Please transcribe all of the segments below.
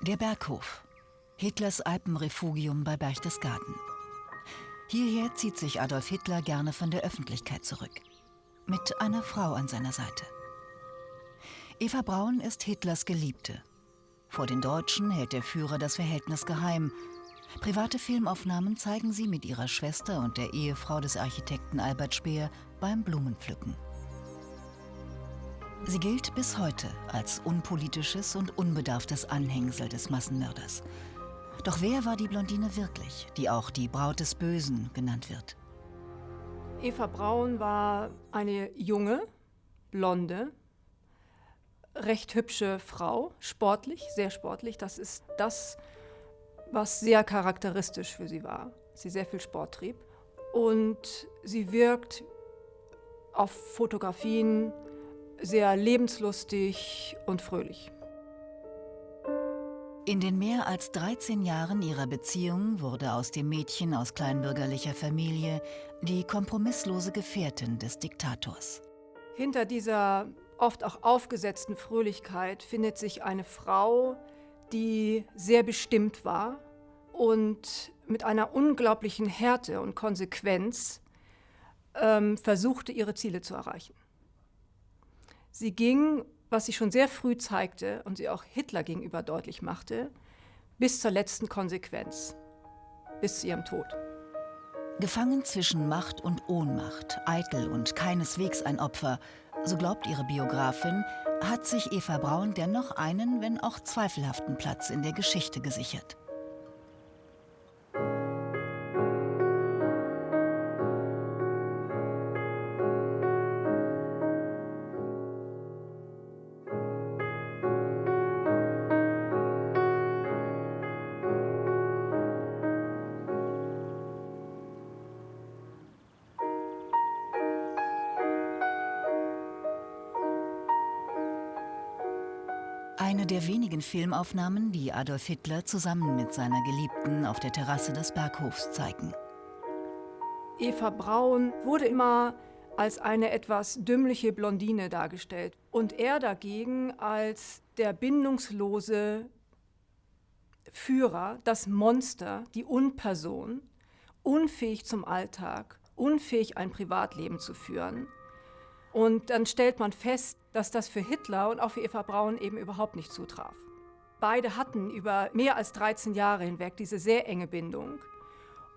Der Berghof, Hitlers Alpenrefugium bei Berchtesgaden. Hierher zieht sich Adolf Hitler gerne von der Öffentlichkeit zurück. Mit einer Frau an seiner Seite. Eva Braun ist Hitlers Geliebte. Vor den Deutschen hält der Führer das Verhältnis geheim. Private Filmaufnahmen zeigen sie mit ihrer Schwester und der Ehefrau des Architekten Albert Speer beim Blumenpflücken. Sie gilt bis heute als unpolitisches und unbedarftes Anhängsel des Massenmörders. Doch wer war die Blondine wirklich, die auch die Braut des Bösen genannt wird? Eva Braun war eine junge, blonde, recht hübsche Frau, sportlich, sehr sportlich. Das ist das, was sehr charakteristisch für sie war. Sie sehr viel Sport trieb. Und sie wirkt auf Fotografien sehr lebenslustig und fröhlich. In den mehr als 13 Jahren ihrer Beziehung wurde aus dem Mädchen aus kleinbürgerlicher Familie die kompromisslose Gefährtin des Diktators. Hinter dieser oft auch aufgesetzten Fröhlichkeit findet sich eine Frau, die sehr bestimmt war und mit einer unglaublichen Härte und Konsequenz versuchte, ihre Ziele zu erreichen. Sie ging, was sie schon sehr früh zeigte und sie auch Hitler gegenüber deutlich machte, bis zur letzten Konsequenz, bis zu ihrem Tod. Gefangen zwischen Macht und Ohnmacht, eitel und keineswegs ein Opfer, so glaubt ihre Biografin, hat sich Eva Braun dennoch einen, wenn auch zweifelhaften Platz in der Geschichte gesichert. Eine der wenigen Filmaufnahmen, die Adolf Hitler zusammen mit seiner Geliebten auf der Terrasse des Berghofs zeigen. Eva Braun wurde immer als eine etwas dümmliche Blondine dargestellt und er dagegen als der bindungslose Führer, das Monster, die Unperson, unfähig zum Alltag, unfähig ein Privatleben zu führen. Und dann stellt man fest, dass das für Hitler und auch für Eva Braun eben überhaupt nicht zutraf. Beide hatten über mehr als 13 Jahre hinweg diese sehr enge Bindung.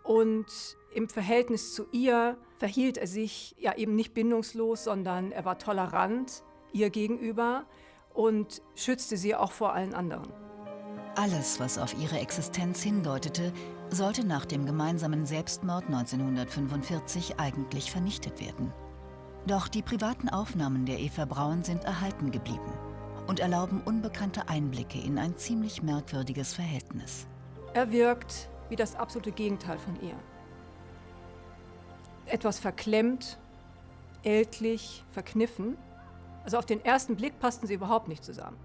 Und im Verhältnis zu ihr verhielt er sich ja eben nicht bindungslos, sondern er war tolerant ihr gegenüber und schützte sie auch vor allen anderen. Alles, was auf ihre Existenz hindeutete, sollte nach dem gemeinsamen Selbstmord 1945 eigentlich vernichtet werden. Doch die privaten Aufnahmen der Eva Braun sind erhalten geblieben und erlauben unbekannte Einblicke in ein ziemlich merkwürdiges Verhältnis. Er wirkt wie das absolute Gegenteil von ihr. Etwas verklemmt, ältlich, verkniffen. Also auf den ersten Blick passten sie überhaupt nicht zusammen.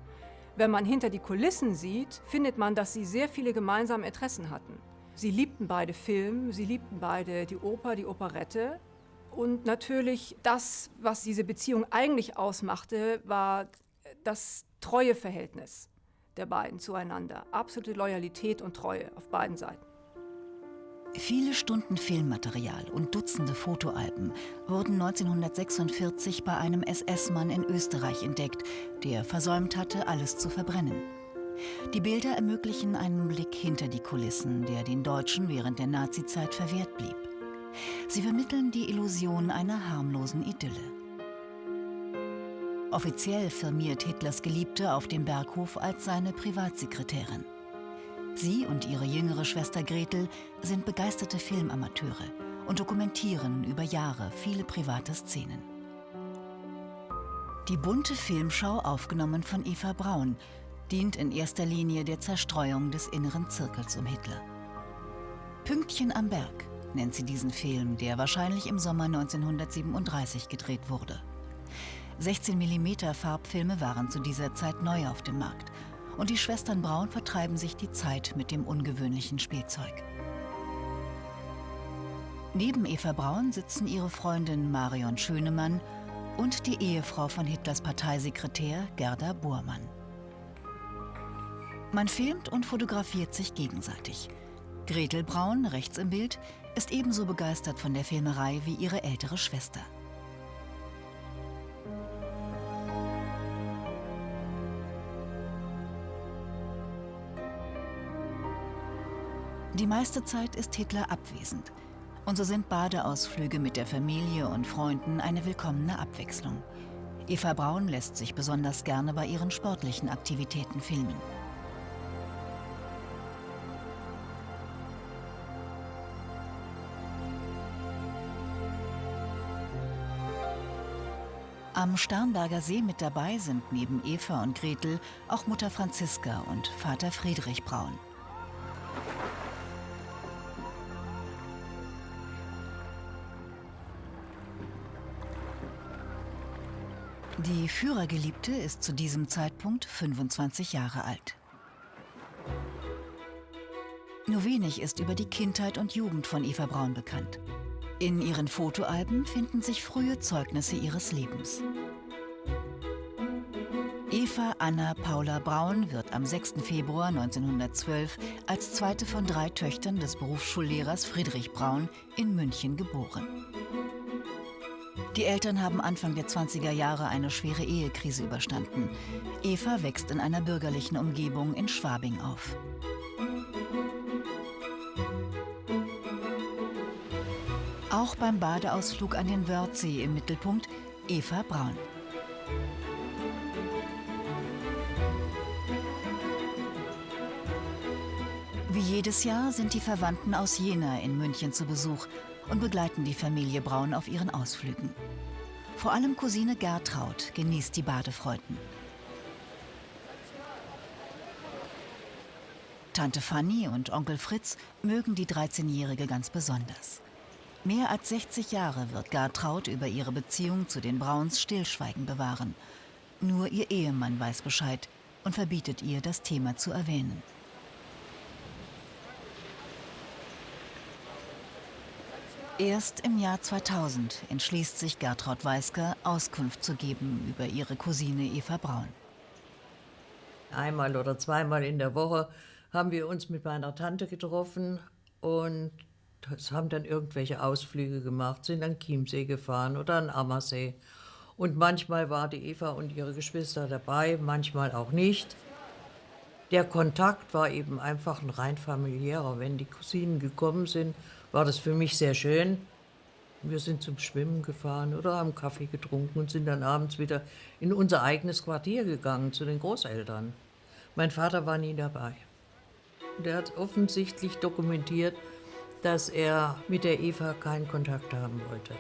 Wenn man hinter die Kulissen sieht, findet man, dass sie sehr viele gemeinsame Interessen hatten. Sie liebten beide Film, sie liebten beide die Oper, die Operette. Und natürlich das, was diese Beziehung eigentlich ausmachte, war das Treueverhältnis der beiden zueinander. Absolute Loyalität und Treue auf beiden Seiten. Viele Stunden Filmmaterial und Dutzende Fotoalben wurden 1946 bei einem SS-Mann in Österreich entdeckt, der versäumt hatte, alles zu verbrennen. Die Bilder ermöglichen einen Blick hinter die Kulissen, der den Deutschen während der Nazizeit verwehrt blieb. Sie vermitteln die Illusion einer harmlosen Idylle. Offiziell firmiert Hitlers Geliebte auf dem Berghof als seine Privatsekretärin. Sie und ihre jüngere Schwester Gretel sind begeisterte Filmamateure und dokumentieren über Jahre viele private Szenen. Die bunte Filmschau, aufgenommen von Eva Braun, dient in erster Linie der Zerstreuung des inneren Zirkels um Hitler. Pünktchen am Berg nennt sie diesen Film, der wahrscheinlich im Sommer 1937 gedreht wurde. 16 mm Farbfilme waren zu dieser Zeit neu auf dem Markt und die Schwestern Braun vertreiben sich die Zeit mit dem ungewöhnlichen Spielzeug. Neben Eva Braun sitzen ihre Freundin Marion Schönemann und die Ehefrau von Hitlers Parteisekretär Gerda Bormann. Man filmt und fotografiert sich gegenseitig. Gretel Braun, rechts im Bild, ist ebenso begeistert von der Filmerei wie ihre ältere Schwester. Die meiste Zeit ist Hitler abwesend. Und so sind Badeausflüge mit der Familie und Freunden eine willkommene Abwechslung. Eva Braun lässt sich besonders gerne bei ihren sportlichen Aktivitäten filmen. Am Starnberger See mit dabei sind neben Eva und Gretel auch Mutter Franziska und Vater Friedrich Braun. Die Führergeliebte ist zu diesem Zeitpunkt 25 Jahre alt. Nur wenig ist über die Kindheit und Jugend von Eva Braun bekannt. In ihren Fotoalben finden sich frühe Zeugnisse ihres Lebens. Eva Anna Paula Braun wird am 6. Februar 1912 als zweite von 3 Töchtern des Berufsschullehrers Friedrich Braun in München geboren. Die Eltern haben Anfang der 20er Jahre eine schwere Ehekrise überstanden. Eva wächst in einer bürgerlichen Umgebung in Schwabing auf. Auch beim Badeausflug an den Wörthsee im Mittelpunkt Eva Braun. Wie jedes Jahr sind die Verwandten aus Jena in München zu Besuch und begleiten die Familie Braun auf ihren Ausflügen. Vor allem Cousine Gertraud genießt die Badefreuden. Tante Fanny und Onkel Fritz mögen die 13-Jährige ganz besonders. Mehr als 60 Jahre wird Gertraud über ihre Beziehung zu den Brauns Stillschweigen bewahren. Nur ihr Ehemann weiß Bescheid und verbietet ihr, das Thema zu erwähnen. Erst im Jahr 2000 entschließt sich Gertraud Weisker, Auskunft zu geben über ihre Cousine Eva Braun. Einmal oder zweimal in der Woche haben wir uns mit meiner Tante getroffen und haben dann irgendwelche Ausflüge gemacht, sind an Chiemsee gefahren oder an Ammersee. Und manchmal war die Eva und ihre Geschwister dabei, manchmal auch nicht. Der Kontakt war eben einfach ein rein familiärer. Wenn die Cousinen gekommen sind, war das für mich sehr schön. Wir sind zum Schwimmen gefahren oder haben Kaffee getrunken und sind dann abends wieder in unser eigenes Quartier gegangen, zu den Großeltern. Mein Vater war nie dabei. Der hat offensichtlich dokumentiert, dass er mit der Eva keinen Kontakt haben wollte.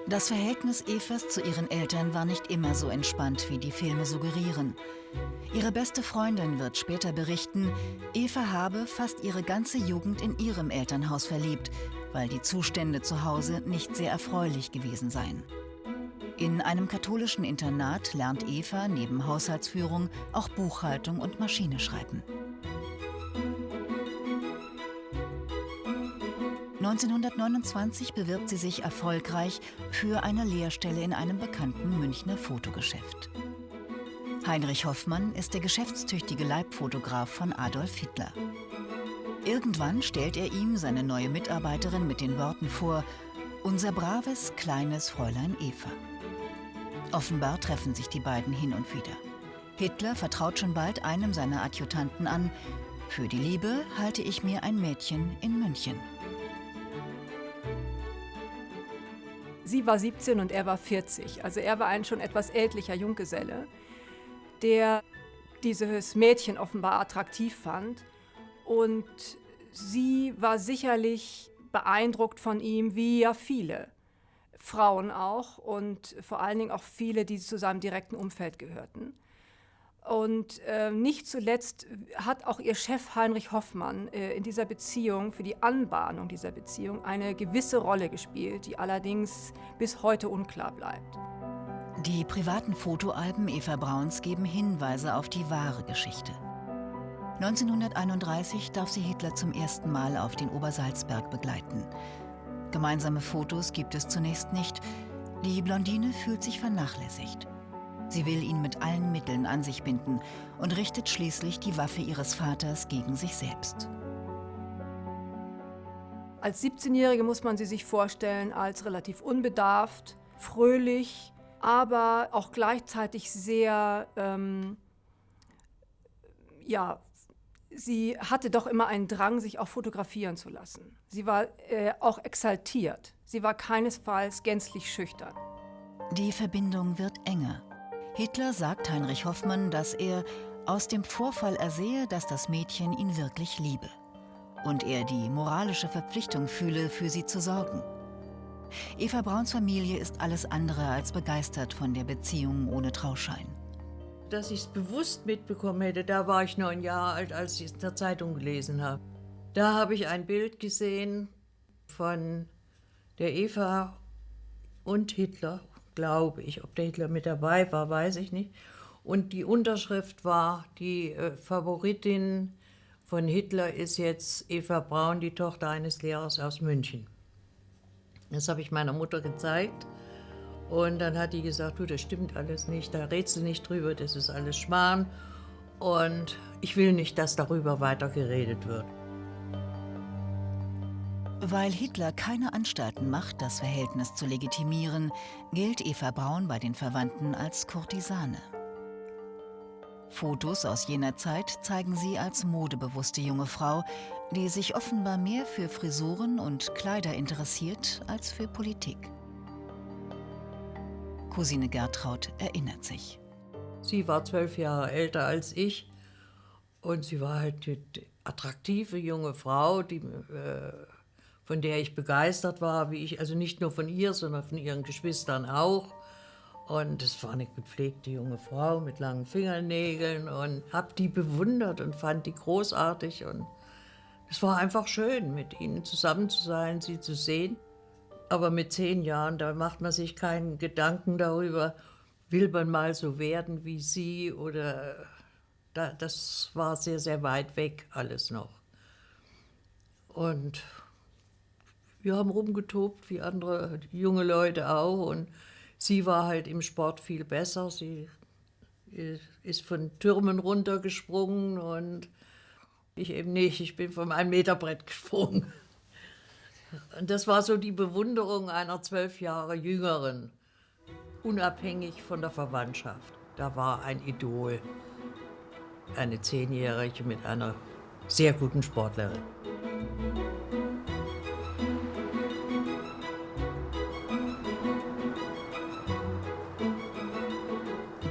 Das Verhältnis Evas zu ihren Eltern war nicht immer so entspannt, wie die Filme suggerieren. Ihre beste Freundin wird später berichten, Eva habe fast ihre ganze Jugend in ihrem Elternhaus verlebt, weil die Zustände zu Hause nicht sehr erfreulich gewesen seien. In einem katholischen Internat lernt Eva neben Haushaltsführung auch Buchhaltung und Maschineschreiben. 1929 bewirbt sie sich erfolgreich für eine Lehrstelle in einem bekannten Münchner Fotogeschäft. Heinrich Hoffmann ist der geschäftstüchtige Leibfotograf von Adolf Hitler. Irgendwann stellt er ihm seine neue Mitarbeiterin mit den Worten vor: „Unser braves, kleines Fräulein Eva." Offenbar treffen sich die beiden hin und wieder. Hitler vertraut schon bald einem seiner Adjutanten an: „Für die Liebe halte ich mir ein Mädchen in München." Sie war 17 und er war 40. Also er war ein schon etwas ältlicher Junggeselle, der dieses Mädchen offenbar attraktiv fand. Und sie war sicherlich beeindruckt von ihm, wie ja viele Frauen auch und vor allen Dingen auch viele, die zu seinem direkten Umfeld gehörten. Und nicht zuletzt hat auch ihr Chef Heinrich Hoffmann in dieser Beziehung, für die Anbahnung dieser Beziehung, eine gewisse Rolle gespielt, die allerdings bis heute unklar bleibt. Die privaten Fotoalben Eva Brauns geben Hinweise auf die wahre Geschichte. 1931 darf sie Hitler zum ersten Mal auf den Obersalzberg begleiten. Gemeinsame Fotos gibt es zunächst nicht. Die Blondine fühlt sich vernachlässigt. Sie will ihn mit allen Mitteln an sich binden und richtet schließlich die Waffe ihres Vaters gegen sich selbst. Als 17-Jährige muss man sie sich vorstellen als relativ unbedarft, fröhlich, aber auch gleichzeitig sehr, sie hatte doch immer einen Drang, sich auch fotografieren zu lassen. Sie war auch exaltiert. Sie war keinesfalls gänzlich schüchtern. Die Verbindung wird enger. Hitler sagt Heinrich Hoffmann, dass er aus dem Vorfall ersehe, dass das Mädchen ihn wirklich liebe und er die moralische Verpflichtung fühle, für sie zu sorgen. Eva Brauns Familie ist alles andere als begeistert von der Beziehung ohne Trauschein. Dass ich es bewusst mitbekommen hätte, da war ich 9 Jahre alt, als ich es in der Zeitung gelesen habe. Da habe ich ein Bild gesehen von der Eva und Hitler, glaube ich. Ob der Hitler mit dabei war, weiß ich nicht. Und die Unterschrift war, die Favoritin von Hitler ist jetzt Eva Braun, die Tochter eines Lehrers aus München. Das habe ich meiner Mutter gezeigt. Und dann hat die gesagt, du, das stimmt alles nicht, da redst du nicht drüber, das ist alles Schmarrn. Und ich will nicht, dass darüber weiter geredet wird. Weil Hitler keine Anstalten macht, das Verhältnis zu legitimieren, gilt Eva Braun bei den Verwandten als Kurtisane. Fotos aus jener Zeit zeigen sie als modebewusste junge Frau, die sich offenbar mehr für Frisuren und Kleider interessiert als für Politik. Cousine Gertraud erinnert sich. Sie war 12 Jahre älter als ich und sie war halt eine attraktive junge Frau, von der ich begeistert war, wie ich, also nicht nur von ihr, sondern von ihren Geschwistern auch. Und es war eine gepflegte junge Frau mit langen Fingernägeln und habe die bewundert und fand die großartig. Und es war einfach schön, mit ihnen zusammen zu sein, sie zu sehen. Aber mit 10 Jahren, da macht man sich keinen Gedanken darüber, will man mal so werden wie sie oder das war sehr, sehr weit weg alles noch. Und wir haben rumgetobt, wie andere junge Leute auch. Und sie war halt im Sport viel besser. Sie ist von Türmen runtergesprungen und ich eben nicht. Ich bin vom 1-Meter-Brett gesprungen. Und das war so die Bewunderung einer 12 Jahre Jüngeren, unabhängig von der Verwandtschaft. Da war ein Idol, eine 10-Jährige mit einer sehr guten Sportlerin.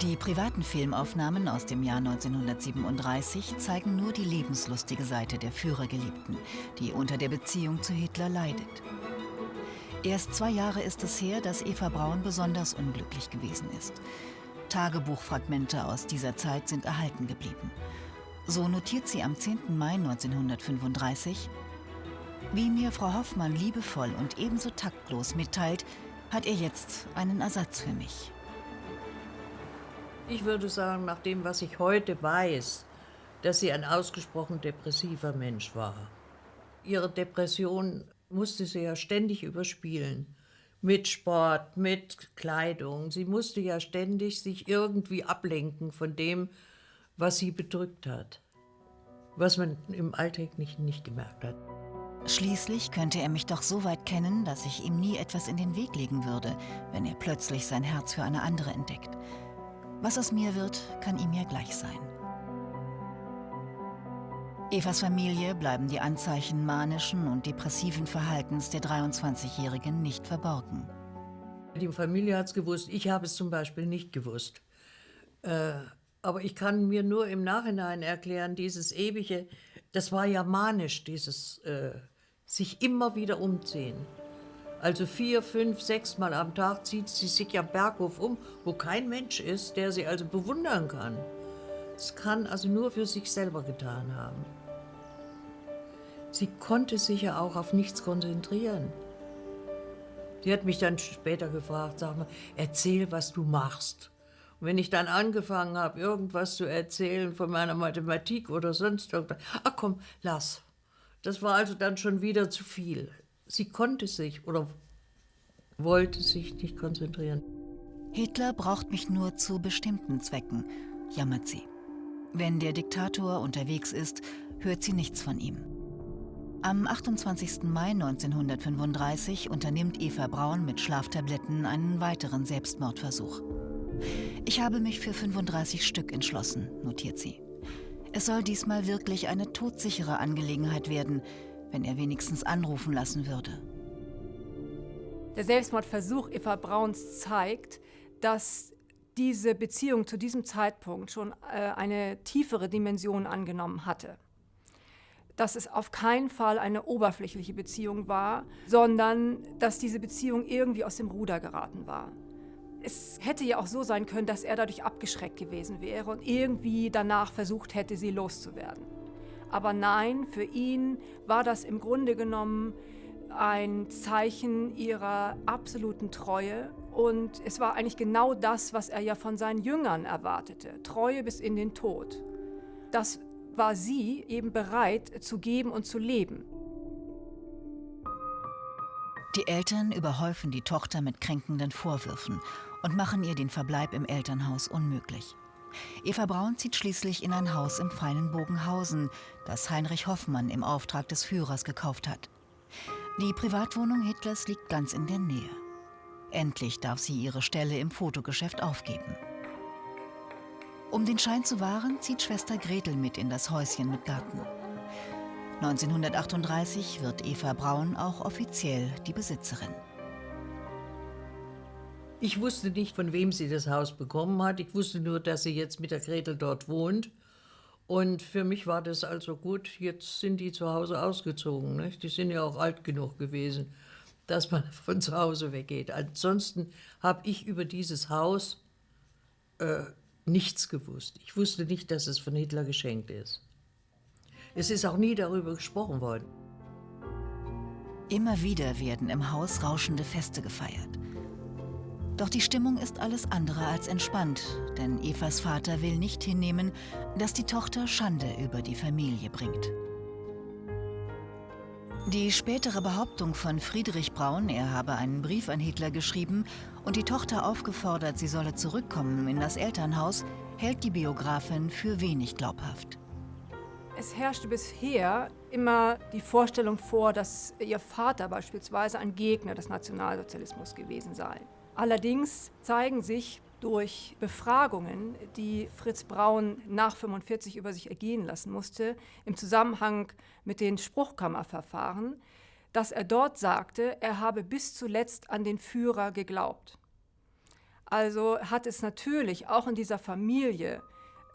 Die privaten Filmaufnahmen aus dem Jahr 1937 zeigen nur die lebenslustige Seite der Führergeliebten, die unter der Beziehung zu Hitler leidet. Erst 2 Jahre ist es her, dass Eva Braun besonders unglücklich gewesen ist. Tagebuchfragmente aus dieser Zeit sind erhalten geblieben. So notiert sie am 10. Mai 1935: Wie mir Frau Hoffmann liebevoll und ebenso taktlos mitteilt, hat er jetzt einen Ersatz für mich. Ich würde sagen, nach dem, was ich heute weiß, dass sie ein ausgesprochen depressiver Mensch war. Ihre Depression musste sie ja ständig überspielen. Mit Sport, mit Kleidung. Sie musste ja ständig sich irgendwie ablenken von dem, was sie bedrückt hat. Was man im Alltag nicht gemerkt hat. Schließlich könnte er mich doch so weit kennen, dass ich ihm nie etwas in den Weg legen würde, wenn er plötzlich sein Herz für eine andere entdeckt. Was aus mir wird, kann ihm ja gleich sein. Evas Familie bleiben die Anzeichen manischen und depressiven Verhaltens der 23-Jährigen nicht verborgen. Die Familie hat es gewusst, ich habe es zum Beispiel nicht gewusst. Aber ich kann mir nur im Nachhinein erklären, dieses ewige, das war ja manisch, dieses sich immer wieder umziehen. Also 4, 5, 6 Mal am Tag zieht sie sich am Berghof um, wo kein Mensch ist, der sie also bewundern kann. Das kann also nur für sich selber getan haben. Sie konnte sich ja auch auf nichts konzentrieren. Sie hat mich dann später gefragt, sag mal, erzähl, was du machst. Und wenn ich dann angefangen habe, irgendwas zu erzählen von meiner Mathematik oder sonst irgendwas, ach komm, lass. Das war also dann schon wieder zu viel. Sie konnte sich oder wollte sich nicht konzentrieren. Hitler braucht mich nur zu bestimmten Zwecken, jammert sie. Wenn der Diktator unterwegs ist, hört sie nichts von ihm. Am 28. Mai 1935 unternimmt Eva Braun mit Schlaftabletten einen weiteren Selbstmordversuch. Ich habe mich für 35 Stück entschlossen, notiert sie. Es soll diesmal wirklich eine todsichere Angelegenheit werden, wenn er wenigstens anrufen lassen würde. Der Selbstmordversuch Eva Brauns zeigt, dass diese Beziehung zu diesem Zeitpunkt schon eine tiefere Dimension angenommen hatte. Dass es auf keinen Fall eine oberflächliche Beziehung war, sondern dass diese Beziehung irgendwie aus dem Ruder geraten war. Es hätte ja auch so sein können, dass er dadurch abgeschreckt gewesen wäre und irgendwie danach versucht hätte, sie loszuwerden. Aber nein, für ihn war das im Grunde genommen ein Zeichen ihrer absoluten Treue. Und es war eigentlich genau das, was er ja von seinen Jüngern erwartete. Treue bis in den Tod. Das war sie eben bereit zu geben und zu leben. Die Eltern überhäufen die Tochter mit kränkenden Vorwürfen und machen ihr den Verbleib im Elternhaus unmöglich. Eva Braun zieht schließlich in ein Haus im feinen Bogenhausen, das Heinrich Hoffmann im Auftrag des Führers gekauft hat. Die Privatwohnung Hitlers liegt ganz in der Nähe. Endlich darf sie ihre Stelle im Fotogeschäft aufgeben. Um den Schein zu wahren, zieht Schwester Gretel mit in das Häuschen mit Garten. 1938 wird Eva Braun auch offiziell die Besitzerin. Ich wusste nicht, von wem sie das Haus bekommen hat. Ich wusste nur, dass sie jetzt mit der Gretel dort wohnt. Und für mich war das also gut, jetzt sind die zu Hause ausgezogen. Nicht? Die sind ja auch alt genug gewesen, dass man von zu Hause weggeht. Ansonsten habe ich über dieses Haus nichts gewusst. Ich wusste nicht, dass es von Hitler geschenkt ist. Es ist auch nie darüber gesprochen worden. Immer wieder werden im Haus rauschende Feste gefeiert. Doch die Stimmung ist alles andere als entspannt, denn Evas Vater will nicht hinnehmen, dass die Tochter Schande über die Familie bringt. Die spätere Behauptung von Friedrich Braun, er habe einen Brief an Hitler geschrieben und die Tochter aufgefordert, sie solle zurückkommen in das Elternhaus, hält die Biografin für wenig glaubhaft. Es herrschte bisher immer die Vorstellung vor, dass ihr Vater beispielsweise ein Gegner des Nationalsozialismus gewesen sei. Allerdings zeigen sich durch Befragungen, die Fritz Braun nach 1945 über sich ergehen lassen musste, im Zusammenhang mit den Spruchkammerverfahren, dass er dort sagte, er habe bis zuletzt an den Führer geglaubt. Also hat es natürlich auch in dieser Familie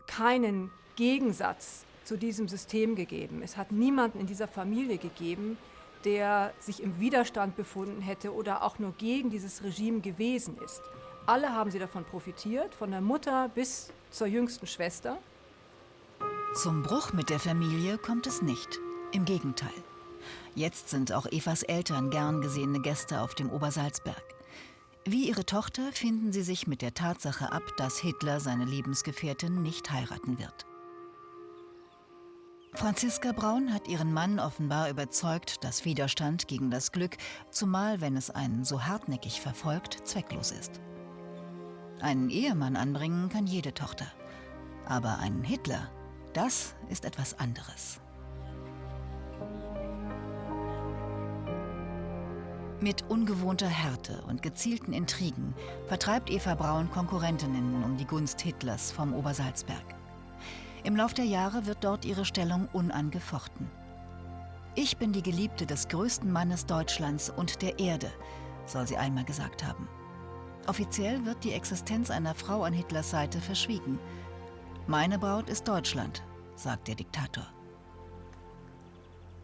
keinen Gegensatz zu diesem System gegeben. Es hat niemanden in dieser Familie gegeben, der sich im Widerstand befunden hätte oder auch nur gegen dieses Regime gewesen ist. Alle haben sie davon profitiert, von der Mutter bis zur jüngsten Schwester. Zum Bruch mit der Familie kommt es nicht. Im Gegenteil. Jetzt sind auch Evas Eltern gern gesehene Gäste auf dem Obersalzberg. Wie ihre Tochter finden sie sich mit der Tatsache ab, dass Hitler seine Lebensgefährtin nicht heiraten wird. Franziska Braun hat ihren Mann offenbar überzeugt, dass Widerstand gegen das Glück, zumal wenn es einen so hartnäckig verfolgt, zwecklos ist. Einen Ehemann anbringen kann jede Tochter. Aber einen Hitler, das ist etwas anderes. Mit ungewohnter Härte und gezielten Intrigen vertreibt Eva Braun Konkurrentinnen um die Gunst Hitlers vom Obersalzberg. Im Lauf der Jahre wird dort ihre Stellung unangefochten. Ich bin die Geliebte des größten Mannes Deutschlands und der Erde, soll sie einmal gesagt haben. Offiziell wird die Existenz einer Frau an Hitlers Seite verschwiegen. Meine Braut ist Deutschland, sagt der Diktator.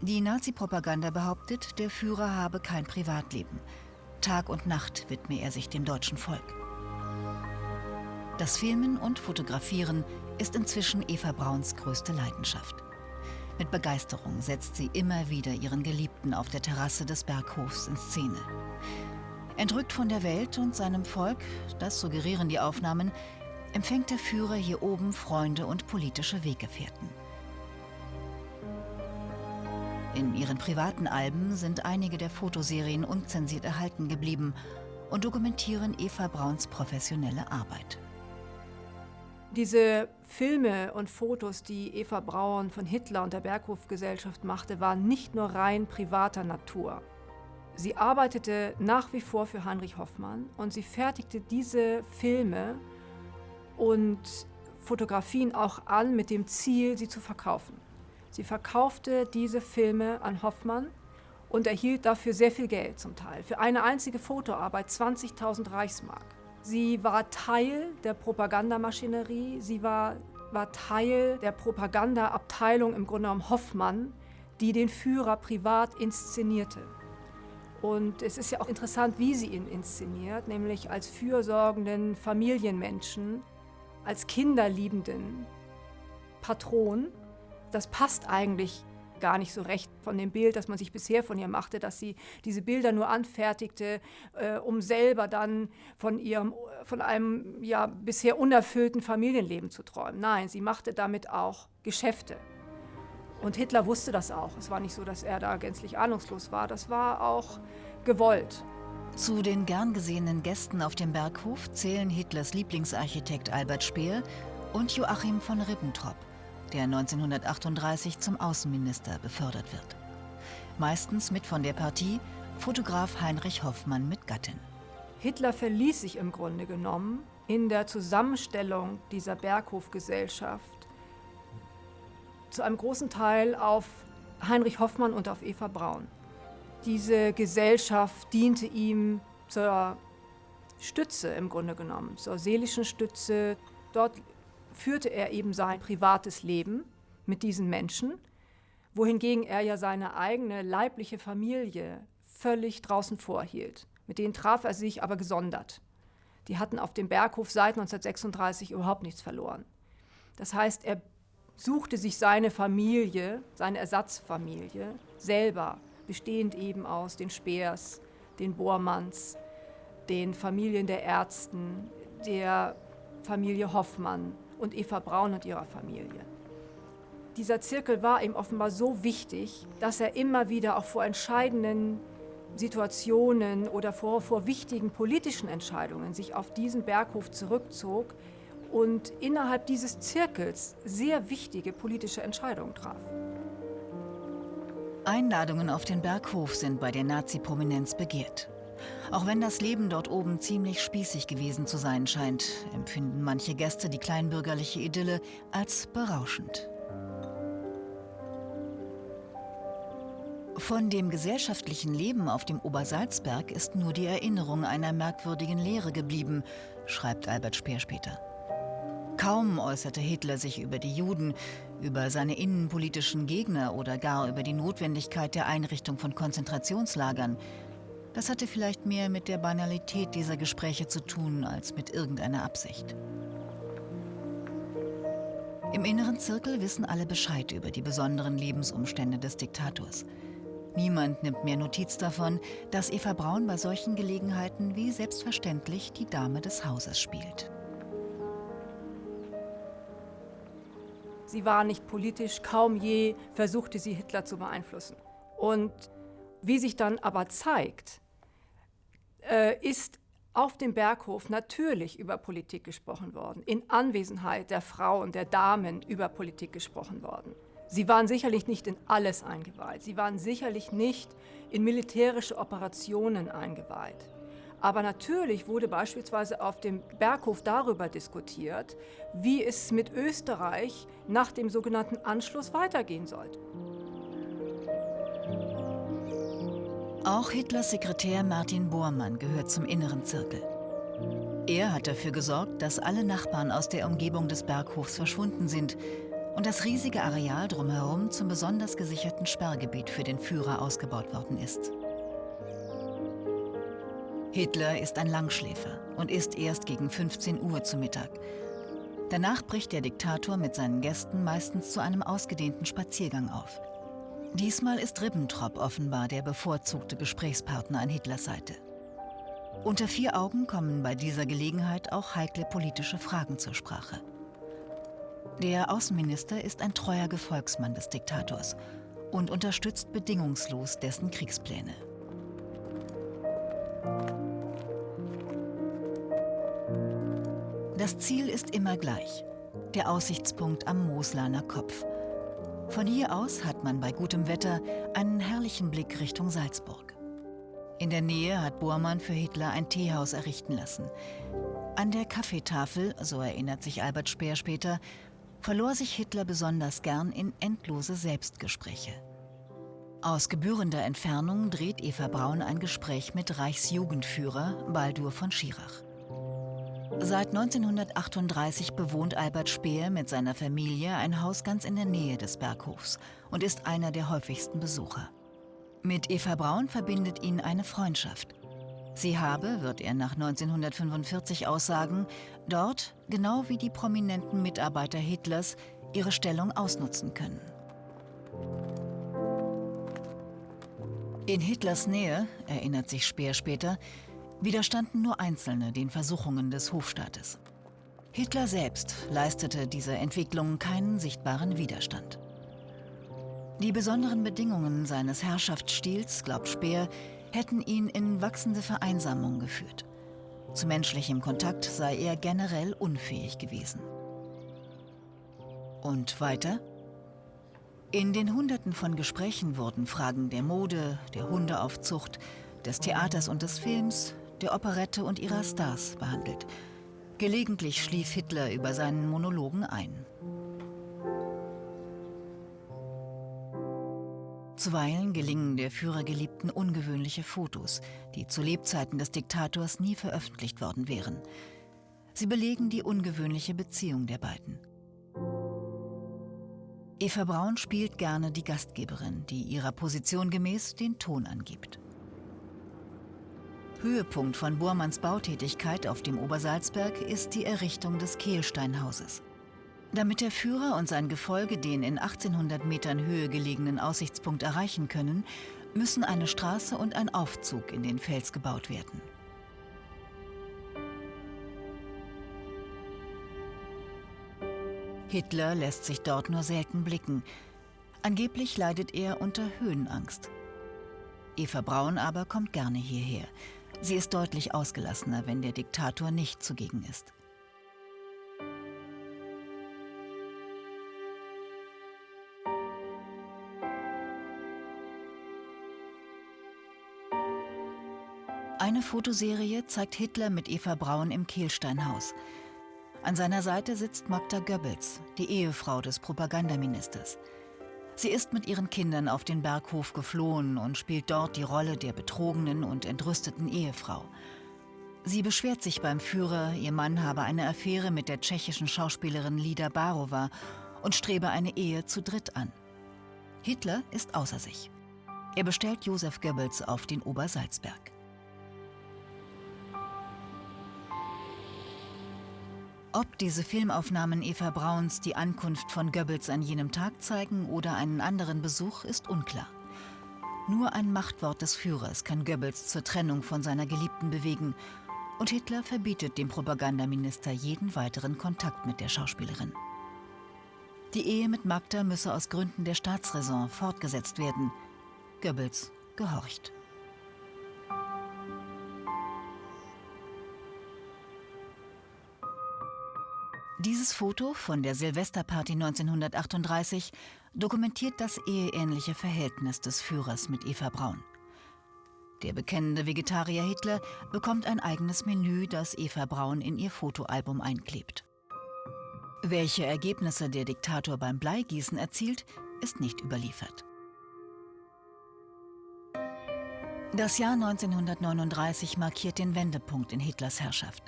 Die Nazi-Propaganda behauptet, der Führer habe kein Privatleben. Tag und Nacht widme er sich dem deutschen Volk. Das Filmen und Fotografieren ist inzwischen Eva Brauns größte Leidenschaft. Mit Begeisterung setzt sie immer wieder ihren Geliebten auf der Terrasse des Berghofs in Szene. Entrückt von der Welt und seinem Volk, das suggerieren die Aufnahmen, empfängt der Führer hier oben Freunde und politische Weggefährten. In ihren privaten Alben sind einige der Fotoserien unzensiert erhalten geblieben und dokumentieren Eva Brauns professionelle Arbeit. Diese Filme und Fotos, die Eva Braun von Hitler und der Berghof-Gesellschaft machte, waren nicht nur rein privater Natur. Sie arbeitete nach wie vor für Heinrich Hoffmann und sie fertigte diese Filme und Fotografien auch an mit dem Ziel, sie zu verkaufen. Sie verkaufte diese Filme an Hoffmann und erhielt dafür sehr viel Geld zum Teil. Für eine einzige Fotoarbeit 20.000 Reichsmark. Sie war Teil der Propagandamaschinerie, sie war Teil der Propagandaabteilung im Grunde genommen Hoffmann, die den Führer privat inszenierte. Und es ist ja auch interessant, wie sie ihn inszeniert, nämlich als fürsorgenden Familienmenschen, als kinderliebenden Patron. Das passt eigentlich gar nicht so recht von dem Bild, das man sich bisher von ihr machte, dass sie diese Bilder nur anfertigte, um selber dann von einem ja, bisher unerfüllten Familienleben zu träumen. Nein, sie machte damit auch Geschäfte. Und Hitler wusste das auch. Es war nicht so, dass er da gänzlich ahnungslos war. Das war auch gewollt. Zu den gern gesehenen Gästen auf dem Berghof zählen Hitlers Lieblingsarchitekt Albert Speer und Joachim von Ribbentrop, der 1938 zum Außenminister befördert wird. Meistens mit von der Partie Fotograf Heinrich Hoffmann mit Gattin. Hitler verließ sich im Grunde genommen in der Zusammenstellung dieser Berghof-Gesellschaft zu einem großen Teil auf Heinrich Hoffmann und auf Eva Braun. Diese Gesellschaft diente ihm zur Stütze im Grunde genommen, zur seelischen Stütze. Dort führte er eben sein privates Leben mit diesen Menschen, wohingegen er ja seine eigene leibliche Familie völlig draußen vorhielt. Mit denen traf er sich aber gesondert. Die hatten auf dem Berghof seit 1936 überhaupt nichts verloren. Das heißt, er suchte sich seine Familie, seine Ersatzfamilie selber, bestehend eben aus den Speers, den Bormanns, den Familien der Ärzten, der Familie Hoffmann und Eva Braun und ihrer Familie. Dieser Zirkel war ihm offenbar so wichtig, dass er immer wieder auch vor entscheidenden Situationen oder vor wichtigen politischen Entscheidungen sich auf diesen Berghof zurückzog und innerhalb dieses Zirkels sehr wichtige politische Entscheidungen traf. Einladungen auf den Berghof sind bei der Nazi-Prominenz begehrt. Auch wenn das Leben dort oben ziemlich spießig gewesen zu sein scheint, empfinden manche Gäste die kleinbürgerliche Idylle als berauschend. Von dem gesellschaftlichen Leben auf dem Obersalzberg ist nur die Erinnerung einer merkwürdigen Leere geblieben, schreibt Albert Speer später. Kaum äußerte Hitler sich über die Juden, über seine innenpolitischen Gegner oder gar über die Notwendigkeit der Einrichtung von Konzentrationslagern. Das hatte vielleicht mehr mit der Banalität dieser Gespräche zu tun, als mit irgendeiner Absicht. Im inneren Zirkel wissen alle Bescheid über die besonderen Lebensumstände des Diktators. Niemand nimmt mehr Notiz davon, dass Eva Braun bei solchen Gelegenheiten wie selbstverständlich die Dame des Hauses spielt. Sie war nicht politisch, kaum je versuchte sie Hitler zu beeinflussen. Und wie sich dann aber zeigt, ist auf dem Berghof natürlich über Politik gesprochen worden, in Anwesenheit der Frauen, der Damen über Politik gesprochen worden. Sie waren sicherlich nicht in alles eingeweiht, sie waren sicherlich nicht in militärische Operationen eingeweiht. Aber natürlich wurde beispielsweise auf dem Berghof darüber diskutiert, wie es mit Österreich nach dem sogenannten Anschluss weitergehen sollte. Auch Hitlers Sekretär Martin Bormann gehört zum inneren Zirkel. Er hat dafür gesorgt, dass alle Nachbarn aus der Umgebung des Berghofs verschwunden sind und das riesige Areal drumherum zum besonders gesicherten Sperrgebiet für den Führer ausgebaut worden ist. Hitler ist ein Langschläfer und isst erst gegen 15 Uhr zu Mittag. Danach bricht der Diktator mit seinen Gästen meistens zu einem ausgedehnten Spaziergang auf. Diesmal ist Ribbentrop offenbar der bevorzugte Gesprächspartner an Hitlers Seite. Unter vier Augen kommen bei dieser Gelegenheit auch heikle politische Fragen zur Sprache. Der Außenminister ist ein treuer Gefolgsmann des Diktators und unterstützt bedingungslos dessen Kriegspläne. Das Ziel ist immer gleich: der Aussichtspunkt am Moslaner Kopf. Von hier aus hat man bei gutem Wetter einen herrlichen Blick Richtung Salzburg. In der Nähe hat Bormann für Hitler ein Teehaus errichten lassen. An der Kaffeetafel, so erinnert sich Albert Speer später, verlor sich Hitler besonders gern in endlose Selbstgespräche. Aus gebührender Entfernung dreht Eva Braun ein Gespräch mit Reichsjugendführer Baldur von Schirach. Seit 1938 bewohnt Albert Speer mit seiner Familie ein Haus ganz in der Nähe des Berghofs und ist einer der häufigsten Besucher. Mit Eva Braun verbindet ihn eine Freundschaft. Sie habe, wird er nach 1945 aussagen, dort, genau wie die prominenten Mitarbeiter Hitlers, ihre Stellung ausnutzen können. In Hitlers Nähe, erinnert sich Speer später, widerstanden nur Einzelne den Versuchungen des Hofstaates. Hitler selbst leistete dieser Entwicklung keinen sichtbaren Widerstand. Die besonderen Bedingungen seines Herrschaftsstils, glaubt Speer, hätten ihn in wachsende Vereinsamung geführt. Zu menschlichem Kontakt sei er generell unfähig gewesen. Und weiter? In den Hunderten von Gesprächen wurden Fragen der Mode, der Hundeaufzucht, des Theaters und des Films, der Operette und ihrer Stars behandelt. Gelegentlich schlief Hitler über seinen Monologen ein. Zuweilen gelingen der Führergeliebten ungewöhnliche Fotos, die zu Lebzeiten des Diktators nie veröffentlicht worden wären. Sie belegen die ungewöhnliche Beziehung der beiden. Eva Braun spielt gerne die Gastgeberin, die ihrer Position gemäß den Ton angibt. Höhepunkt von Bormanns Bautätigkeit auf dem Obersalzberg ist die Errichtung des Kehlsteinhauses. Damit der Führer und sein Gefolge den in 1800 Metern Höhe gelegenen Aussichtspunkt erreichen können, müssen eine Straße und ein Aufzug in den Fels gebaut werden. Hitler lässt sich dort nur selten blicken. Angeblich leidet er unter Höhenangst. Eva Braun aber kommt gerne hierher. Sie ist deutlich ausgelassener, wenn der Diktator nicht zugegen ist. Eine Fotoserie zeigt Hitler mit Eva Braun im Kehlsteinhaus. An seiner Seite sitzt Magda Goebbels, die Ehefrau des Propagandaministers. Sie ist mit ihren Kindern auf den Berghof geflohen und spielt dort die Rolle der betrogenen und entrüsteten Ehefrau. Sie beschwert sich beim Führer, ihr Mann habe eine Affäre mit der tschechischen Schauspielerin Lida Barová und strebe eine Ehe zu dritt an. Hitler ist außer sich. Er bestellt Josef Goebbels auf den Obersalzberg. Ob diese Filmaufnahmen Eva Brauns die Ankunft von Goebbels an jenem Tag zeigen oder einen anderen Besuch, ist unklar. Nur ein Machtwort des Führers kann Goebbels zur Trennung von seiner Geliebten bewegen, und Hitler verbietet dem Propagandaminister jeden weiteren Kontakt mit der Schauspielerin. Die Ehe mit Magda müsse aus Gründen der Staatsräson fortgesetzt werden. Goebbels gehorcht. Dieses Foto von der Silvesterparty 1938 dokumentiert das eheähnliche Verhältnis des Führers mit Eva Braun. Der bekennende Vegetarier Hitler bekommt ein eigenes Menü, das Eva Braun in ihr Fotoalbum einklebt. Welche Ergebnisse der Diktator beim Bleigießen erzielt, ist nicht überliefert. Das Jahr 1939 markiert den Wendepunkt in Hitlers Herrschaft.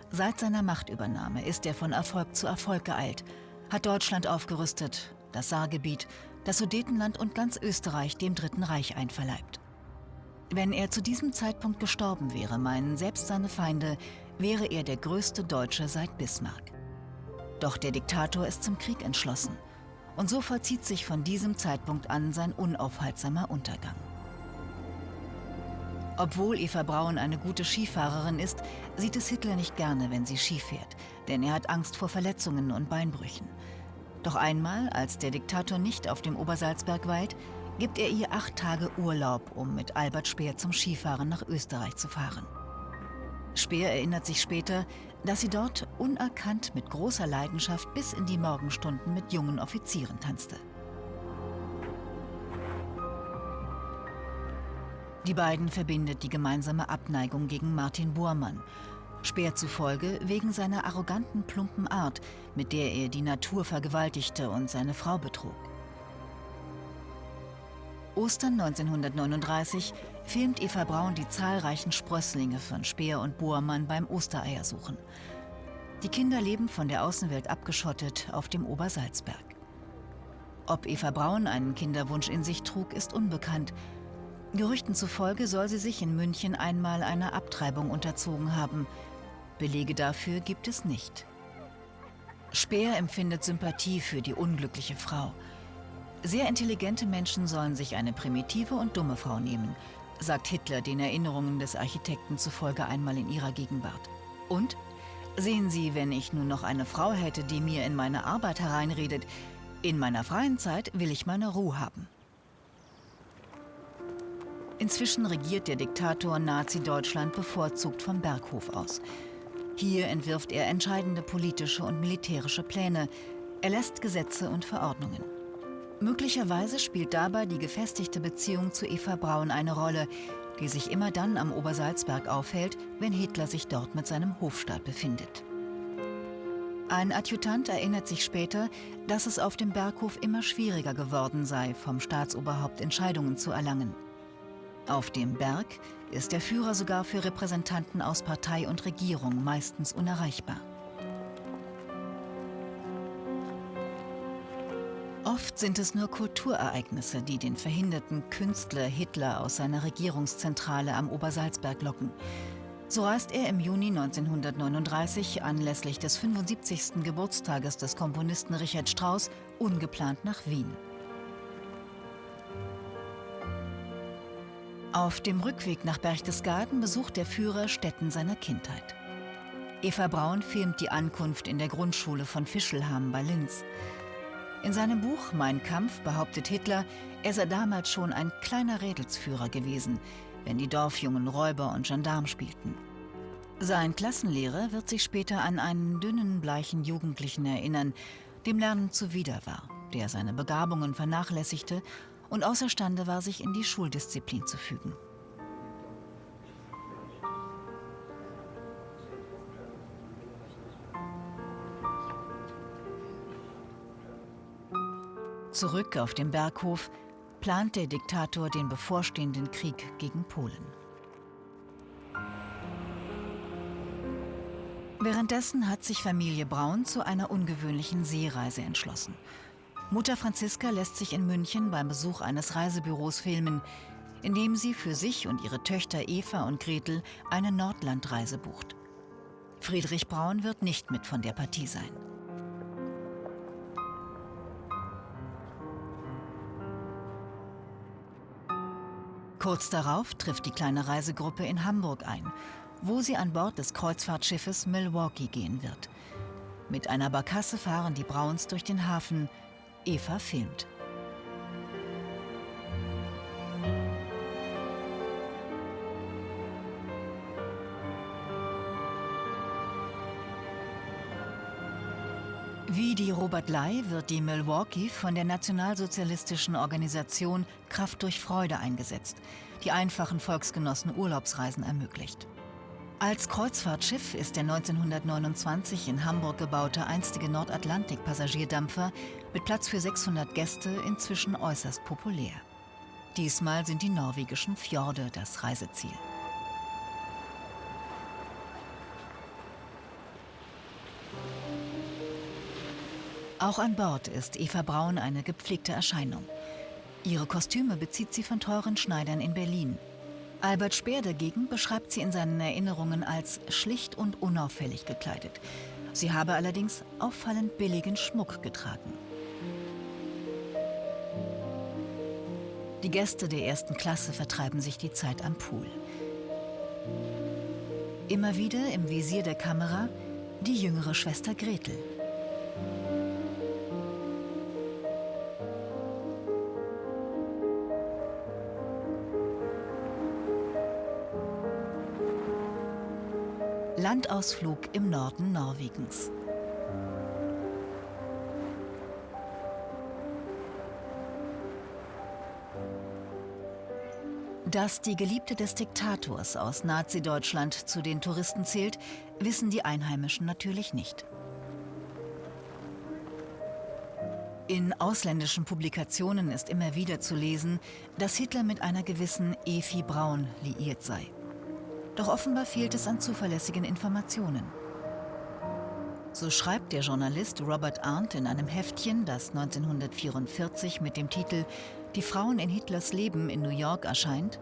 Seit seiner Machtübernahme ist er von Erfolg zu Erfolg geeilt, hat Deutschland aufgerüstet, das Saargebiet, das Sudetenland und ganz Österreich dem Dritten Reich einverleibt. Wenn er zu diesem Zeitpunkt gestorben wäre, meinen selbst seine Feinde, wäre er der größte Deutsche seit Bismarck. Doch der Diktator ist zum Krieg entschlossen und so vollzieht sich von diesem Zeitpunkt an sein unaufhaltsamer Untergang. Obwohl Eva Braun eine gute Skifahrerin ist, sieht es Hitler nicht gerne, wenn sie Ski fährt, denn er hat Angst vor Verletzungen und Beinbrüchen. Doch einmal, als der Diktator nicht auf dem Obersalzberg weilt, gibt er ihr 8 Tage Urlaub, um mit Albert Speer zum Skifahren nach Österreich zu fahren. Speer erinnert sich später, dass sie dort unerkannt mit großer Leidenschaft bis in die Morgenstunden mit jungen Offizieren tanzte. Die beiden verbindet die gemeinsame Abneigung gegen Martin Bormann. Speer zufolge wegen seiner arroganten, plumpen Art, mit der er die Natur vergewaltigte und seine Frau betrug. Ostern 1939 filmt Eva Braun die zahlreichen Sprösslinge von Speer und Bormann beim Ostereiersuchen. Die Kinder leben von der Außenwelt abgeschottet auf dem Obersalzberg. Ob Eva Braun einen Kinderwunsch in sich trug, ist unbekannt. Gerüchten zufolge soll sie sich in München einmal einer Abtreibung unterzogen haben. Belege dafür gibt es nicht. Speer empfindet Sympathie für die unglückliche Frau. Sehr intelligente Menschen sollen sich eine primitive und dumme Frau nehmen, sagt Hitler den Erinnerungen des Architekten zufolge einmal in ihrer Gegenwart. Und? Sehen Sie, wenn ich nun noch eine Frau hätte, die mir in meine Arbeit hereinredet, in meiner freien Zeit will ich meine Ruhe haben. Inzwischen regiert der Diktator Nazi-Deutschland bevorzugt vom Berghof aus. Hier entwirft er entscheidende politische und militärische Pläne, erlässt Gesetze und Verordnungen. Möglicherweise spielt dabei die gefestigte Beziehung zu Eva Braun eine Rolle, die sich immer dann am Obersalzberg aufhält, wenn Hitler sich dort mit seinem Hofstaat befindet. Ein Adjutant erinnert sich später, dass es auf dem Berghof immer schwieriger geworden sei, vom Staatsoberhaupt Entscheidungen zu erlangen. Auf dem Berg ist der Führer sogar für Repräsentanten aus Partei und Regierung meistens unerreichbar. Oft sind es nur Kulturereignisse, die den verhinderten Künstler Hitler aus seiner Regierungszentrale am Obersalzberg locken. So reist er im Juni 1939 anlässlich des 75. Geburtstages des Komponisten Richard Strauss ungeplant nach Wien. Auf dem Rückweg nach Berchtesgaden besucht der Führer Stätten seiner Kindheit. Eva Braun filmt die Ankunft in der Grundschule von Fischelham bei Linz. In seinem Buch Mein Kampf behauptet Hitler, er sei damals schon ein kleiner Rädelsführer gewesen, wenn die Dorfjungen Räuber und Gendarm spielten. Sein Klassenlehrer wird sich später an einen dünnen, bleichen Jugendlichen erinnern, dem Lernen zuwider war, der seine Begabungen vernachlässigte und außerstande war, sich in die Schuldisziplin zu fügen. Zurück auf dem Berghof plant der Diktator den bevorstehenden Krieg gegen Polen. Währenddessen hat sich Familie Braun zu einer ungewöhnlichen Seereise entschlossen. Mutter Franziska lässt sich in München beim Besuch eines Reisebüros filmen, in dem sie für sich und ihre Töchter Eva und Gretel eine Nordlandreise bucht. Friedrich Braun wird nicht mit von der Partie sein. Kurz darauf trifft die kleine Reisegruppe in Hamburg ein, wo sie an Bord des Kreuzfahrtschiffes Milwaukee gehen wird. Mit einer Barkasse fahren die Brauns durch den Hafen. Eva filmt. Wie die Robert Ley wird die Milwaukee von der nationalsozialistischen Organisation Kraft durch Freude eingesetzt, die einfachen Volksgenossen Urlaubsreisen ermöglicht. Als Kreuzfahrtschiff ist der 1929 in Hamburg gebaute einstige Nordatlantik-Passagierdampfer mit Platz für 600 Gäste inzwischen äußerst populär. Diesmal sind die norwegischen Fjorde das Reiseziel. Auch an Bord ist Eva Braun eine gepflegte Erscheinung. Ihre Kostüme bezieht sie von teuren Schneidern in Berlin. Albert Speer dagegen beschreibt sie in seinen Erinnerungen als schlicht und unauffällig gekleidet. Sie habe allerdings auffallend billigen Schmuck getragen. Die Gäste der ersten Klasse vertreiben sich die Zeit am Pool. Immer wieder im Visier der Kamera die jüngere Schwester Gretel. Landausflug im Norden Norwegens. Dass die Geliebte des Diktators aus Nazi-Deutschland zu den Touristen zählt, wissen die Einheimischen natürlich nicht. In ausländischen Publikationen ist immer wieder zu lesen, dass Hitler mit einer gewissen Evi Braun liiert sei. Doch offenbar fehlt es an zuverlässigen Informationen. So schreibt der Journalist Robert Arndt in einem Heftchen, das 1944 mit dem Titel »Die Frauen in Hitlers Leben in New York« erscheint: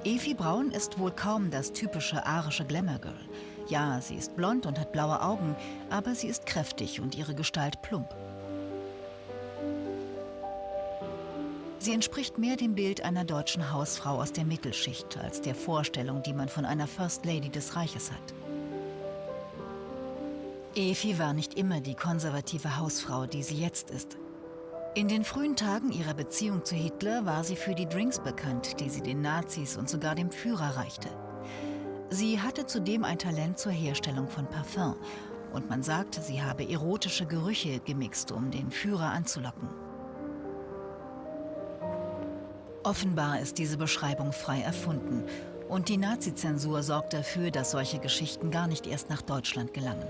Evi Braun ist wohl kaum das typische arische Glamour-Girl. Ja, sie ist blond und hat blaue Augen, aber sie ist kräftig und ihre Gestalt plump. Sie entspricht mehr dem Bild einer deutschen Hausfrau aus der Mittelschicht als der Vorstellung, die man von einer First Lady des Reiches hat. Evi war nicht immer die konservative Hausfrau, die sie jetzt ist. In den frühen Tagen ihrer Beziehung zu Hitler war sie für die Drinks bekannt, die sie den Nazis und sogar dem Führer reichte. Sie hatte zudem ein Talent zur Herstellung von Parfum und man sagt, sie habe erotische Gerüche gemixt, um den Führer anzulocken. Offenbar ist diese Beschreibung frei erfunden und die Nazi-Zensur sorgt dafür, dass solche Geschichten gar nicht erst nach Deutschland gelangen.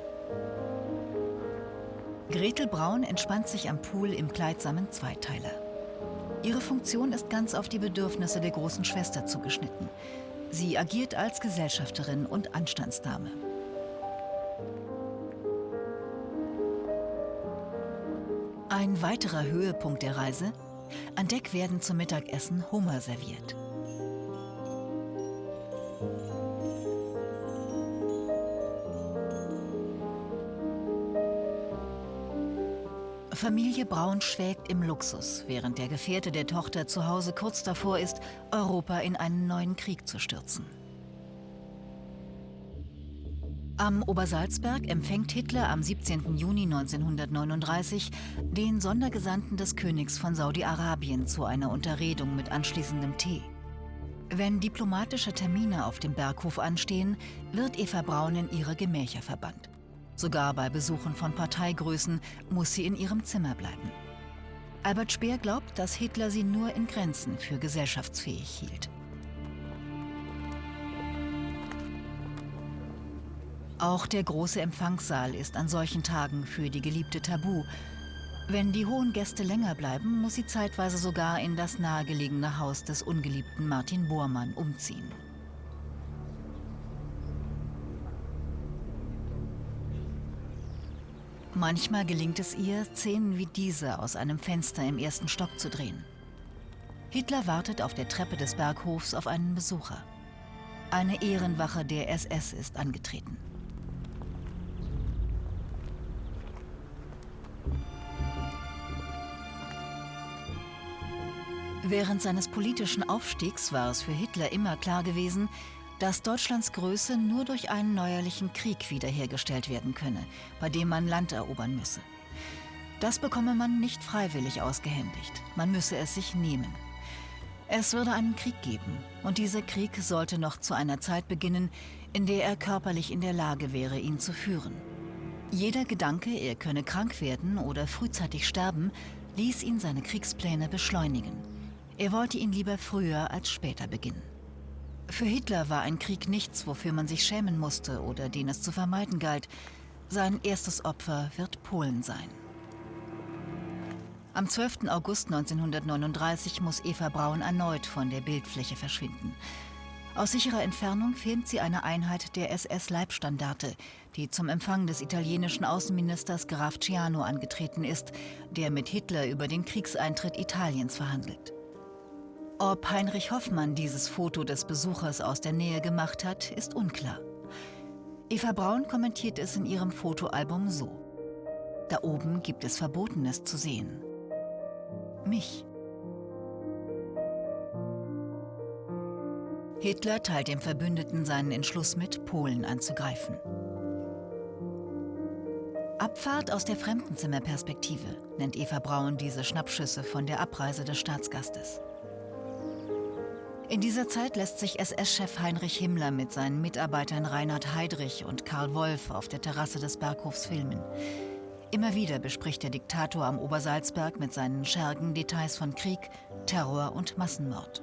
Gretel Braun entspannt sich am Pool im kleidsamen Zweiteiler. Ihre Funktion ist ganz auf die Bedürfnisse der großen Schwester zugeschnitten. Sie agiert als Gesellschafterin und Anstandsdame. Ein weiterer Höhepunkt der Reise: An Deck werden zum Mittagessen Hummer serviert. Familie Braun schwelgt im Luxus, während der Gefährte der Tochter zu Hause kurz davor ist, Europa in einen neuen Krieg zu stürzen. Am Obersalzberg empfängt Hitler am 17. Juni 1939 den Sondergesandten des Königs von Saudi-Arabien zu einer Unterredung mit anschließendem Tee. Wenn diplomatische Termine auf dem Berghof anstehen, wird Eva Braun in ihre Gemächer verbannt. Sogar bei Besuchen von Parteigrößen muss sie in ihrem Zimmer bleiben. Albert Speer glaubt, dass Hitler sie nur in Grenzen für gesellschaftsfähig hielt. Auch der große Empfangssaal ist an solchen Tagen für die Geliebte tabu. Wenn die hohen Gäste länger bleiben, muss sie zeitweise sogar in das nahegelegene Haus des ungeliebten Martin Bormann umziehen. Manchmal gelingt es ihr, Szenen wie diese aus einem Fenster im ersten Stock zu drehen. Hitler wartet auf der Treppe des Berghofs auf einen Besucher. Eine Ehrenwache der SS ist angetreten. Während seines politischen Aufstiegs war es für Hitler immer klar gewesen, dass Deutschlands Größe nur durch einen neuerlichen Krieg wiederhergestellt werden könne, bei dem man Land erobern müsse. Das bekomme man nicht freiwillig ausgehändigt, man müsse es sich nehmen. Es würde einen Krieg geben und dieser Krieg sollte noch zu einer Zeit beginnen, in der er körperlich in der Lage wäre, ihn zu führen. Jeder Gedanke, er könne krank werden oder frühzeitig sterben, ließ ihn seine Kriegspläne beschleunigen. Er wollte ihn lieber früher als später beginnen. Für Hitler war ein Krieg nichts, wofür man sich schämen musste oder den es zu vermeiden galt. Sein erstes Opfer wird Polen sein. Am 12. August 1939 muss Eva Braun erneut von der Bildfläche verschwinden. Aus sicherer Entfernung filmt sie eine Einheit der SS-Leibstandarte, die zum Empfang des italienischen Außenministers Graf Ciano angetreten ist, der mit Hitler über den Kriegseintritt Italiens verhandelt. Ob Heinrich Hoffmann dieses Foto des Besuchers aus der Nähe gemacht hat, ist unklar. Eva Braun kommentiert es in ihrem Fotoalbum so: Da oben gibt es Verbotenes zu sehen. Mich. Hitler teilt dem Verbündeten seinen Entschluss mit, Polen anzugreifen. Abfahrt aus der Fremdenzimmerperspektive nennt Eva Braun diese Schnappschüsse von der Abreise des Staatsgastes. In dieser Zeit lässt sich SS-Chef Heinrich Himmler mit seinen Mitarbeitern Reinhard Heydrich und Karl Wolf auf der Terrasse des Berghofs filmen. Immer wieder bespricht der Diktator am Obersalzberg mit seinen Schergen Details von Krieg, Terror und Massenmord.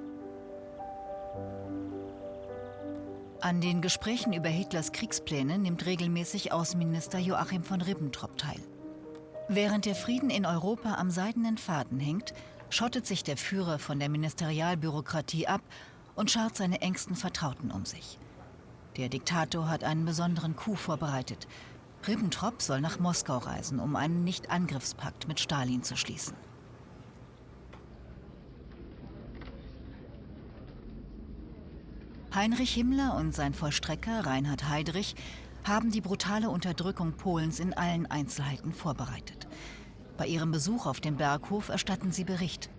An den Gesprächen über Hitlers Kriegspläne nimmt regelmäßig Außenminister Joachim von Ribbentrop teil. Während der Frieden in Europa am seidenen Faden hängt, schottet sich der Führer von der Ministerialbürokratie ab und schart seine engsten Vertrauten um sich. Der Diktator hat einen besonderen Coup vorbereitet. Ribbentrop soll nach Moskau reisen, um einen Nicht-Angriffspakt mit Stalin zu schließen. Heinrich Himmler und sein Vollstrecker Reinhard Heydrich haben die brutale Unterdrückung Polens in allen Einzelheiten vorbereitet. Bei ihrem Besuch auf dem Berghof erstatten sie Bericht.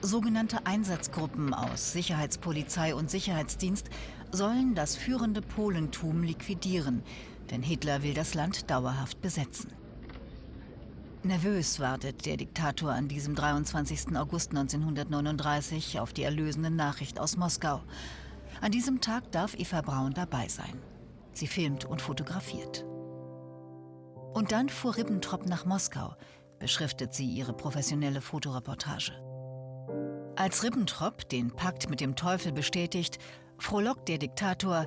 Sogenannte Einsatzgruppen aus Sicherheitspolizei und Sicherheitsdienst sollen das führende Polentum liquidieren, denn Hitler will das Land dauerhaft besetzen. Nervös wartet der Diktator an diesem 23. August 1939 auf die erlösende Nachricht aus Moskau. An diesem Tag darf Eva Braun dabei sein. Sie filmt und fotografiert. Und dann fuhr Ribbentrop nach Moskau, beschriftet sie ihre professionelle Fotoreportage. Als Ribbentrop den Pakt mit dem Teufel bestätigt, frohlockt der Diktator,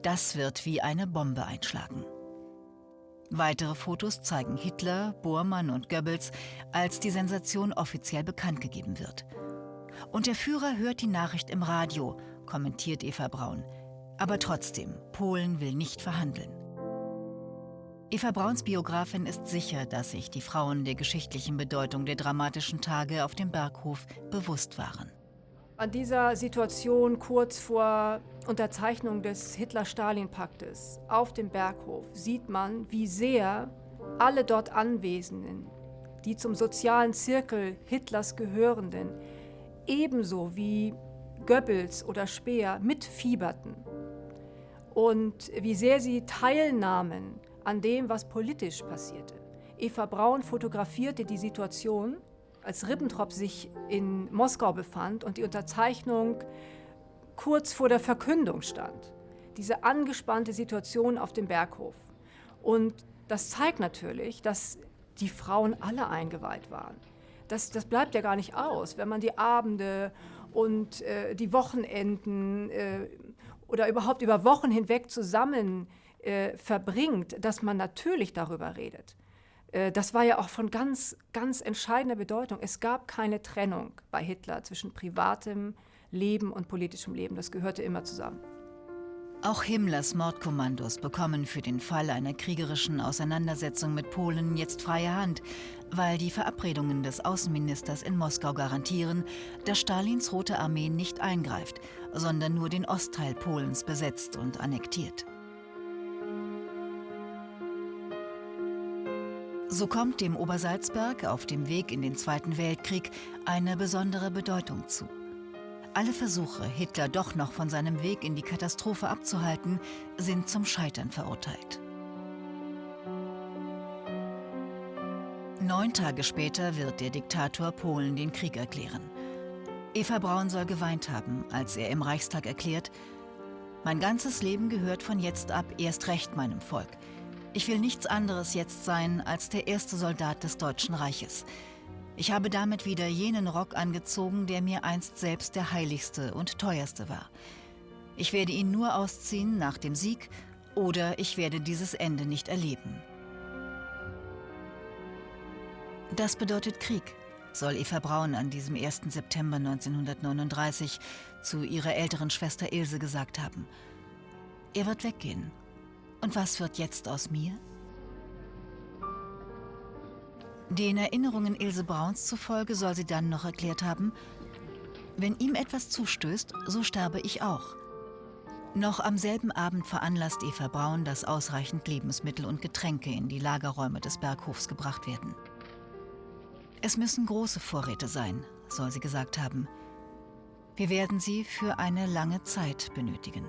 das wird wie eine Bombe einschlagen. Weitere Fotos zeigen Hitler, Bormann und Goebbels, als die Sensation offiziell bekannt gegeben wird. Und der Führer hört die Nachricht im Radio, kommentiert Eva Braun. Aber trotzdem, Polen will nicht verhandeln. Eva Brauns Biografin ist sicher, dass sich die Frauen der geschichtlichen Bedeutung der dramatischen Tage auf dem Berghof bewusst waren. An dieser Situation kurz vor Unterzeichnung des Hitler-Stalin-Paktes auf dem Berghof sieht man, wie sehr alle dort Anwesenden, die zum sozialen Zirkel Hitlers gehörenden, ebenso wie Goebbels oder Speer mitfieberten und wie sehr sie teilnahmen an dem, was politisch passierte. Eva Braun fotografierte die Situation, als Ribbentrop sich in Moskau befand und die Unterzeichnung kurz vor der Verkündung stand. Diese angespannte Situation auf dem Berghof. Und das zeigt natürlich, dass die Frauen alle eingeweiht waren. Das bleibt ja gar nicht aus, wenn man die Abende und die Wochenenden oder überhaupt über Wochen hinweg zusammen verbringt, dass man natürlich darüber redet. Das war ja auch von ganz, ganz entscheidender Bedeutung. Es gab keine Trennung bei Hitler zwischen privatem Leben und politischem Leben. Das gehörte immer zusammen. Auch Himmlers Mordkommandos bekommen für den Fall einer kriegerischen Auseinandersetzung mit Polen jetzt freie Hand, weil die Verabredungen des Außenministers in Moskau garantieren, dass Stalins Rote Armee nicht eingreift, sondern nur den Ostteil Polens besetzt und annektiert. So kommt dem Obersalzberg auf dem Weg in den Zweiten Weltkrieg eine besondere Bedeutung zu. Alle Versuche, Hitler doch noch von seinem Weg in die Katastrophe abzuhalten, sind zum Scheitern verurteilt. 9 Tage später wird der Diktator Polen den Krieg erklären. Eva Braun soll geweint haben, als er im Reichstag erklärt: Mein ganzes Leben gehört von jetzt ab erst recht meinem Volk. Ich will nichts anderes jetzt sein als der erste Soldat des Deutschen Reiches. Ich habe damit wieder jenen Rock angezogen, der mir einst selbst der heiligste und teuerste war. Ich werde ihn nur ausziehen nach dem Sieg, oder ich werde dieses Ende nicht erleben. Das bedeutet Krieg, soll Eva Braun an diesem 1. September 1939 zu ihrer älteren Schwester Ilse gesagt haben. Er wird weggehen. Und was wird jetzt aus mir? Den Erinnerungen Ilse Brauns zufolge soll sie dann noch erklärt haben: Wenn ihm etwas zustößt, so sterbe ich auch. Noch am selben Abend veranlasst Eva Braun, dass ausreichend Lebensmittel und Getränke in die Lagerräume des Berghofs gebracht werden. Es müssen große Vorräte sein, soll sie gesagt haben. Wir werden sie für eine lange Zeit benötigen.